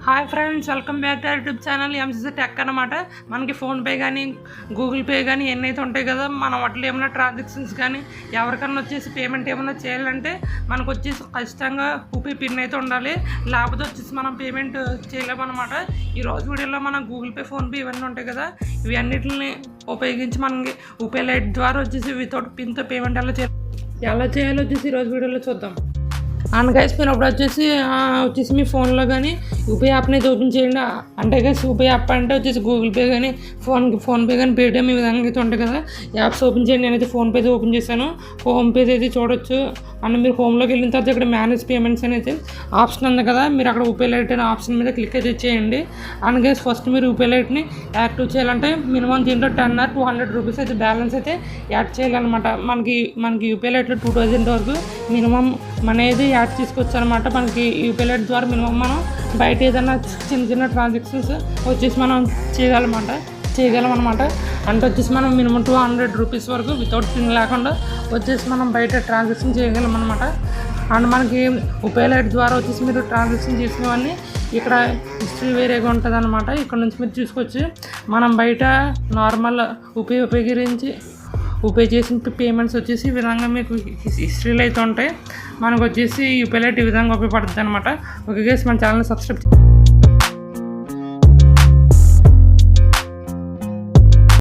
Hi friends, welcome back to YouTube channel MCC tech అనమాట. మనకి PhonePe కానీ Google pay కానీ ఎన్నైతే ఉంటాయి కదా, మనం వాటిలో ఏమైనా ట్రాన్సాక్షన్స్ కానీ ఎవరికన్నా వచ్చేసి పేమెంట్ ఏమైనా చేయాలంటే మనకు వచ్చేసి ఖచ్చితంగా యూపీఐ పిన్ అయితే ఉండాలి, లేకపోతే వచ్చేసి మనం పేమెంట్ చేయలేమన్నమాట. ఈరోజు వీడియోలో మనం గూగుల్ పే, ఫోన్పే ఇవన్నీ ఉంటాయి కదా, ఇవి అన్నిటిని ఉపయోగించి మనకి యూపీఐ లైట్ ద్వారా వచ్చేసి వితౌట్ పిన్తో పేమెంట్ ఎలా చేయాలో వచ్చేసి ఈరోజు వీడియోలో చూద్దాం. అండ్ గైస్, మీరు అప్పుడు వచ్చేసి మీ ఫోన్లో కానీ యూపీఐ యాప్ని అయితే ఓపెన్ చేయండి. అంటే గైస్, యూపీఐ యాప్ అంటే వచ్చేసి గూగుల్ పే కానీ ఫోన్పే కానీ పేటిఎం ఈ విధంగా అయితే ఉంటాయి కదా, యాప్స్ ఓపెన్ చేయండి. నేనైతే ఫోన్పే అయితే ఓపెన్ చేశాను. హోమ్ పేజ్ అయితే చూడొచ్చు. అండ్ మీరు హోమ్లోకి వెళ్ళిన తర్వాత ఇక్కడ మేనేజ్ పేమెంట్స్ అనేది ఆప్షన్ ఉంది కదా, మీరు అక్కడ యూపీఐ లైట్ అనే ఆప్షన్ మీద క్లిక్ అయితే చేయండి. అండ్ గైస్, ఫస్ట్ మీరు యూపీఐ లైట్ని యాక్టివ్ చేయాలంటే మినిమం దీంట్లో 10 or 200 రూపీస్ అయితే బ్యాలెన్స్ అయితే యాడ్ చేయాలన్నమాట. మనకి యూపీఐ లైట్లో 2000 వరకు మినిమం మనీ అయితే యాడ్ చేసుకోవచ్చు అనమాట. మనకి యూపీఐ లైట్ ద్వారా మినిమం మనం బయట ఏదైనా చిన్న ట్రాన్సాక్షన్స్ వచ్చేసి మనం చేయగలమన్నమాట. అంటే వచ్చేసి మనం మినిమం 200 రూపీస్ వరకు వితౌట్ పిన్ లేకుండా వచ్చేసి మనం బయట ట్రాన్సాక్షన్ చేయగలమన్నమాట. అండ్ మనకి యూపీఐ లైట్ ద్వారా వచ్చేసి మీరు ట్రాన్సాక్షన్ చేసినవన్నీ ఇక్కడ హిస్టరీ వేరేగా ఉంటుంది అనమాట. ఇక్కడ నుంచి మీరు చూసుకోవచ్చు. మనం బయట నార్మల్ యూపీఐ చేసిన పేమెంట్స్ వచ్చేసి ఈ విధంగా మీకు హిస్టరీలో అయితే ఉంటాయి. మనకు వచ్చేసి యూపీఐ లైట్ ఈ విధంగా ఉపయోగపడుతుంది అనమాట. ఓకే గైస్, మన ఛానల్ని సబ్స్క్రైబ్